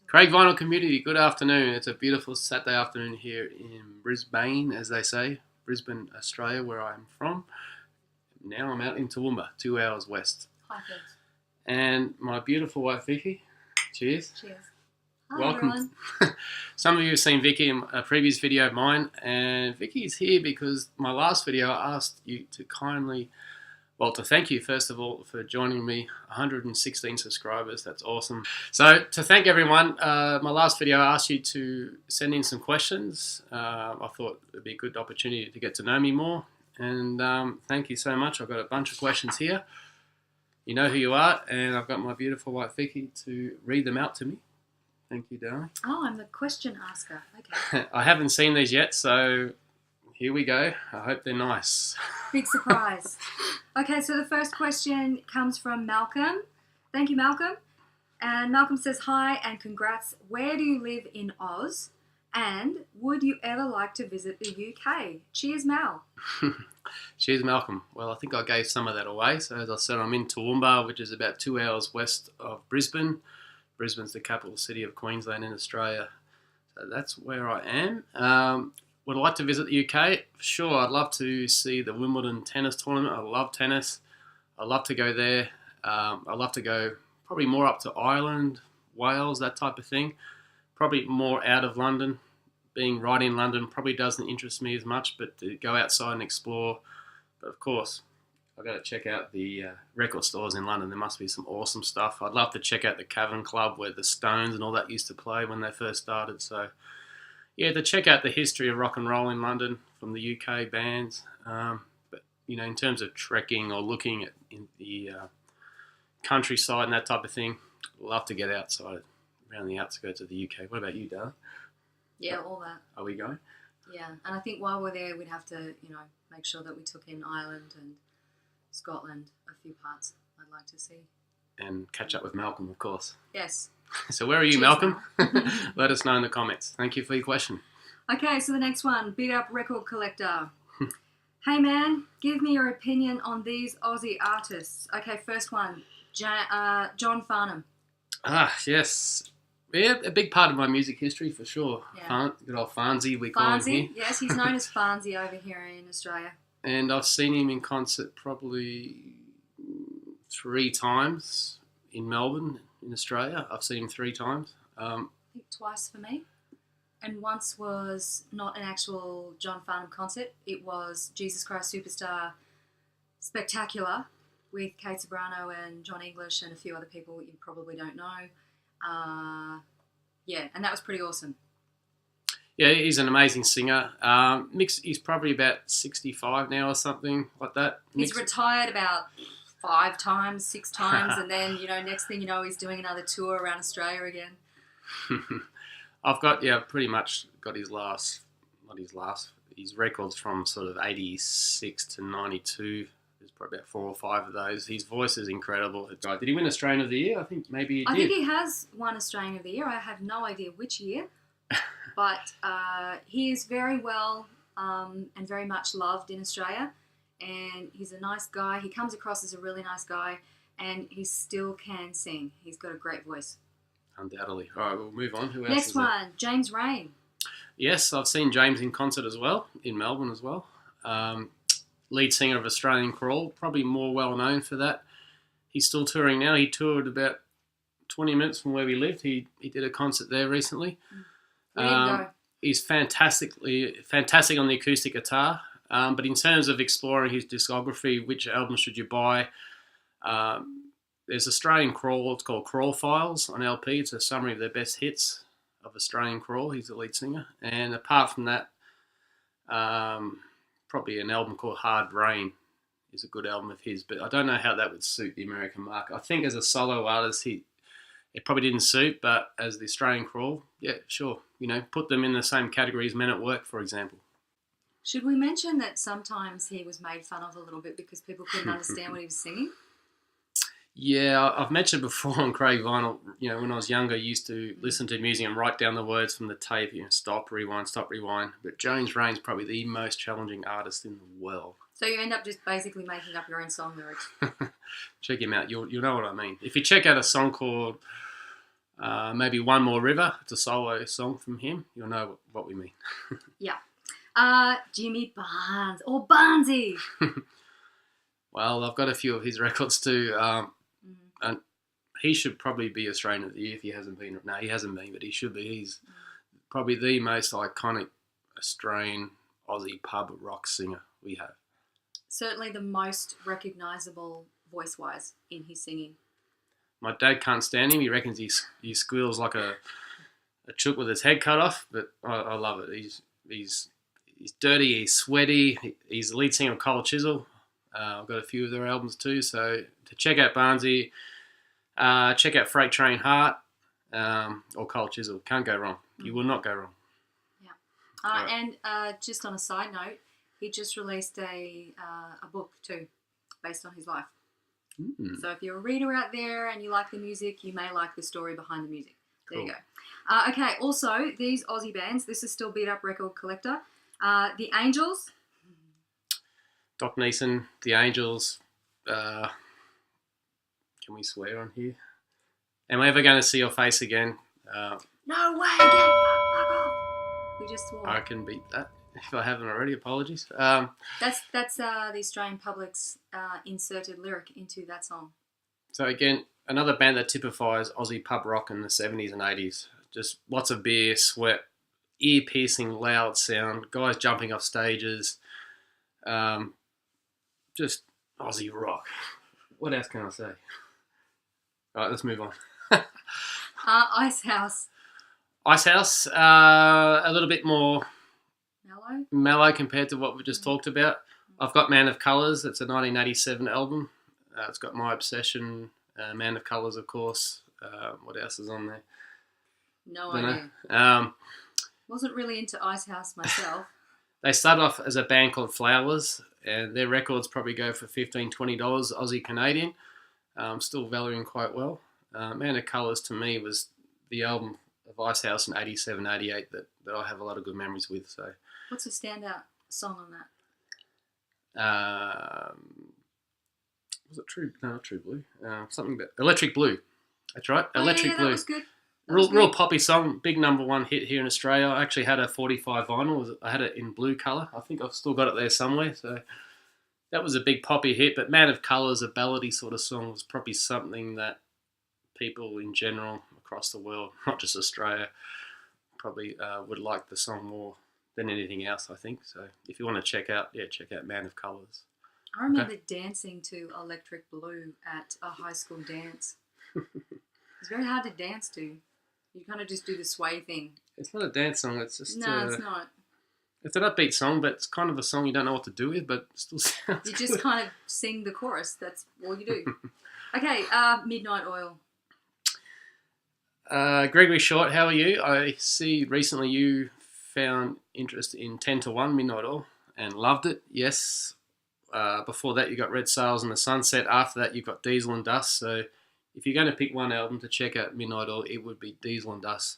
Craig Vinyl community, good afternoon. It's a beautiful Saturday afternoon here in Brisbane, as they say, Brisbane, Australia, where I'm from. Now I'm out in Toowoomba, 2 hours west. Highfields. And my beautiful wife, Viki. Cheers. Cheers. Hi, Welcome. everyone. Some of you have seen Viki in a previous video of mine, and Viki is here because my last video I asked you to to thank you first of all for joining me. 116 subscribers, that's awesome. So to thank everyone, my last video I asked you to send in some questions. I thought it would be a good opportunity to get to know me more, and thank you so much. I've got a bunch of questions here. You know who you are, and I've got my beautiful wife Viki to read them out to me. Thank you, darling. Oh, I'm the question asker. Okay. I haven't seen these yet, so here we go. I hope they're nice. Big surprise. Okay, so the first question comes from Malcolm. Thank you, Malcolm. And Malcolm says, hi and congrats. Where do you live in Oz? And would you ever like to visit the UK? Cheers, Mal. Cheers, Malcolm. Well, I think I gave some of that away. So as I said, I'm in Toowoomba, which is about 2 hours west of Brisbane. Brisbane's the capital city of Queensland in Australia. So that's where I am. Would I like to visit the UK? Sure, I'd love to see the Wimbledon tennis tournament. I love tennis. I'd love to go there. I'd love to go probably more up to Ireland, Wales, that type of thing. Probably more out of London. Being right in London probably doesn't interest me as much, but to go outside and explore. But of course, I've got to check out the record stores in London. There must be some awesome stuff. I'd love to check out the Cavern Club where the Stones and all that used to play when they first started. So, yeah, to check out the history of rock and roll in London from the UK bands. But, you know, in terms of trekking or looking at in the countryside and that type of thing, I'd love to get outside around the outskirts of the UK. What about you, darling? Yeah, all that. Are we going? Yeah, and I think while we're there, we'd have to, make sure that we took in Ireland and Scotland, a few parts I'd like to see. And catch up with Malcolm, of course. Yes. So where are you, Cheers, Malcolm? Let us know in the comments. Thank you for your question. Okay, so the next one, Beat Up Record Collector. Hey man, give me your opinion on these Aussie artists. Okay, first one, John Farnham. Ah, yes. Yeah, a big part of my music history for sure. Yeah. Good old Farnsy, we call him here. Yes, he's known as Farnsy over here in Australia. And I've seen him in concert probably 3 times in Melbourne, in Australia. I've seen him 3 times. I think twice for me. And once was not an actual John Farnham concert. It was Jesus Christ Superstar Spectacular with Kate Sobrano and John English and a few other people you probably don't know. And that was pretty awesome. Yeah, he's an amazing singer. He's probably about 65 now or something like that. He's retired about 5 times, 6 times, and then, next thing you know, he's doing another tour around Australia again. I've pretty much got his records from sort of 86 to 92. There's probably about 4 or 5 of those. His voice is incredible. Did he win Australian of the Year? I think maybe he did. I think he has won Australian of the Year. I have no idea which year. But he is very well and very much loved in Australia. And he's a nice guy. He comes across as a really nice guy. And he still can sing. He's got a great voice. Undoubtedly. All right, we'll move on. Who else Next is there? one, James Rain. Yes, I've seen James in concert as well, in Melbourne as well. Lead singer of Australian Crawl, probably more well known for that. He's still touring now. He toured about 20 minutes from where we lived. He did a concert there recently. Where did you go? He's fantastic on the acoustic guitar. But in terms of exploring his discography, which album should you buy? There's Australian Crawl. It's called Crawl Files on LP. It's a summary of their best hits of Australian Crawl. He's the lead singer. And apart from that, probably an album called Hard Rain is a good album of his. But I don't know how that would suit the American market. I think as a solo artist, it probably didn't suit. But as the Australian Crawl, yeah, sure. Put them in the same category as Men at Work, for example. Should we mention that sometimes he was made fun of a little bit because people couldn't understand what he was singing? Yeah, I've mentioned before on Craig Vinyl, when I was younger, I used to listen to music and write down the words from the tape, stop, rewind, stop, rewind. But James Rain's probably the most challenging artist in the world. So you end up just basically making up your own song lyrics. Check him out. You'll know what I mean. If you check out a song called Maybe One More River. It's a solo song from him. You'll know what we mean. Yeah. Jimmy Barnes or Barnesy. Well, I've got a few of his records too. And he should probably be Australian of the Year if he hasn't been. No, he hasn't been, but he should be. He's probably the most iconic Australian Aussie pub rock singer we have. Certainly the most recognisable voice-wise in his singing. My dad can't stand him. He reckons he squeals like a chook with his head cut off, but I love it. He's dirty, he's sweaty. He's the lead singer of Cold Chisel. I've got a few of their albums too, so to check out Barnesy, check out Freight Train Heart or Cold Chisel. Can't go wrong. You will not go wrong. Yeah. And just on a side note, he just released a book too, based on his life. So if you're a reader out there and you like the music, you may like the story behind the music. There you go. Okay, also, these Aussie bands, this is still Beat Up Record Collector. The Angels. Doc Neeson, The Angels. Can we swear on here? Am I ever going to see your face again? No way, get fuck off. We just swore. I can beat that. If I haven't already, apologies. That's the Australian public's inserted lyric into that song. So again, another band that typifies Aussie pub rock in the 70s and 80s. Just lots of beer, sweat, ear-piercing loud sound, guys jumping off stages. Just Aussie rock. What else can I say? All right, let's move on. Icehouse. Icehouse, a little bit more mellow compared to what we just talked about. I've got Man of Colours. It's a 1987 album. It's got My Obsession, Man of Colours, of course. What else is on there? No idea. Wasn't really into Icehouse myself. They started off as a band called Flowers, and their records probably go for $15, $20 Aussie Canadian. Still valuing quite well. Man of Colours to me was the album of Icehouse in 87, 88 that I have a lot of good memories with. So, what's a standout song on that? Was it True? No, not True Blue. Something about Electric Blue. That's right, Electric Blue. That was good. Real poppy song, big #1 hit here in Australia. I actually had a 45 vinyl. I had it in blue colour. I think I've still got it there somewhere. So that was a big poppy hit. But Man of Colours, a ballady sort of song, was probably something that people in general across the world, not just Australia, probably would like the song more than anything else, I think. So if you want to check out Man of Colours. I remember dancing to Electric Blue at a high school dance. It's very hard to dance to. You kind of just do the sway thing. It's not a dance song. It's just no, it's not. It's an upbeat song, but it's kind of a song you don't know what to do with, but it still sounds You just kind of sing the chorus. That's all you do. Okay, Midnight Oil. Gregory Short, how are you? I see recently you found interest in 10 to 1 Midnight Oil and loved it. Yes. Before that, you got Red Sails and the Sunset. After that, you've got Diesel and Dust. So if you're going to pick one album to check out Midnight Oil, it would be Diesel and Dust.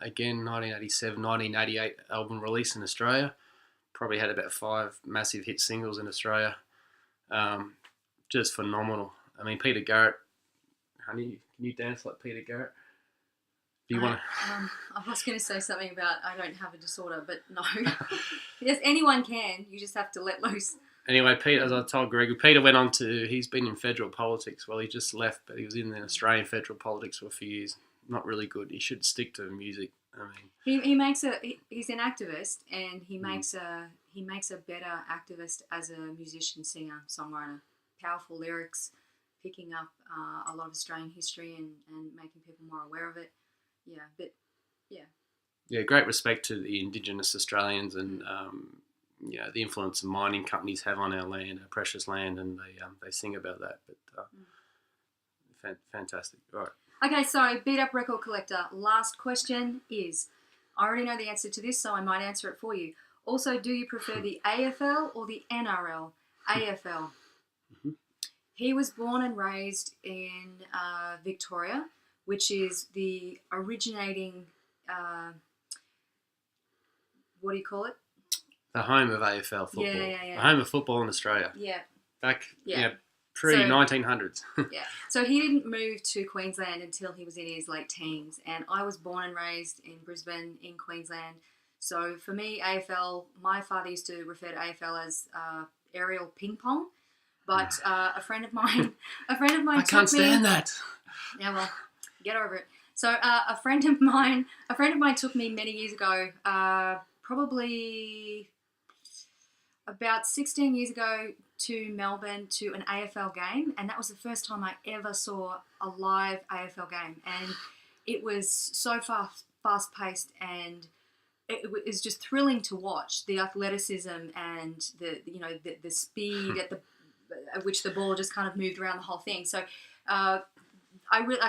Again, 1987, 1988 album release in Australia. Probably had about 5 massive hit singles in Australia. Just phenomenal. I mean, Peter Garrett, honey, can you dance like Peter Garrett? Do you want to? I was going to say something about I don't have a disorder, but no. Yes, anyone can. You just have to let loose. Anyway, Peter, as I told Greg, Peter went on to, he's been in federal politics. Well, he just left, but he was in the Australian federal politics for a few years. Not really good. He should stick to music. I mean, he's an activist, and he makes a better activist as a musician, singer, songwriter. Powerful lyrics, picking up a lot of Australian history and making people more aware of it. Yeah, great respect to the Indigenous Australians and the influence mining companies have on our land, our precious land, and they sing about that. But fantastic. All right. Okay, so Beat Up Record Collector. Last question is, I already know the answer to this, so I might answer it for you. Also, do you prefer the AFL or the NRL? AFL. Mm-hmm. He was born and raised in Victoria, which is the originating, what do you call it? The home of AFL football. Yeah. The home of football in Australia. Yeah. Back Pre-1900s. Yeah. So he didn't move to Queensland until he was in his late teens. And I was born and raised in Brisbane, in Queensland. So for me, AFL, my father used to refer to AFL as aerial ping pong. But a friend of mine I can't stand that. Yeah, well, get over it. So a friend of mine took me many years ago, probably about 16 years ago, to Melbourne to an AFL game, and that was the first time I ever saw a live AFL game, and it was so fast paced, and it was just thrilling to watch the athleticism and the speed at which the ball just kind of moved around the whole thing. So I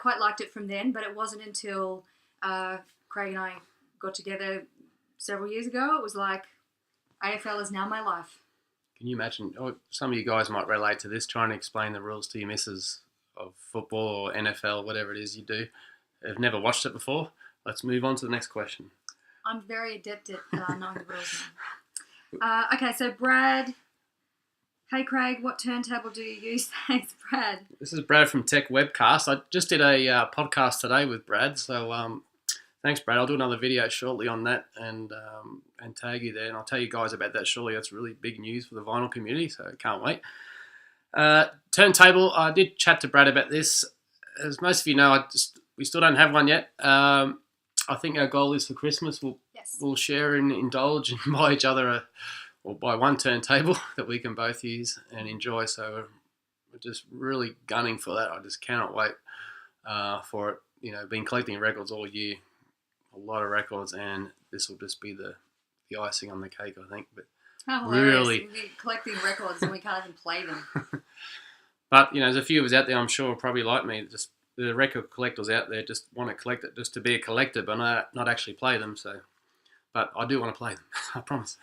quite liked it from then, but it wasn't until Craig and I got together several years ago, it was like, AFL is now my life. Can you imagine? Some of you guys might relate to this, trying to explain the rules to your missus of football or NFL, whatever it is you do. Have never watched it before. Let's move on to the next question. I'm very adept at knowing the rules now. Okay, so Brad. Hey Craig, what turntable do you use? Thanks, Brad. This is Brad from Tech Webcast. I just did a podcast today with Brad, so thanks, Brad. I'll do another video shortly on that and tag you there, and I'll tell you guys about that shortly. That's really big news for the vinyl community, so I can't wait. Turntable, I did chat to Brad about this. As most of you know, we still don't have one yet. I think our goal is for Christmas we'll share and indulge and buy each other or buy one turntable that we can both use and enjoy. So we're just really gunning for that. I just cannot wait for it. You know, been collecting records all year, a lot of records, and this will just be the icing on the cake, I think. But really, we're collecting records and we can't even play them. But there's a few of us out there, I'm sure, probably like me. Just the record collectors out there just want to collect it just to be a collector, but not actually play them. So, but I do want to play them. I promise.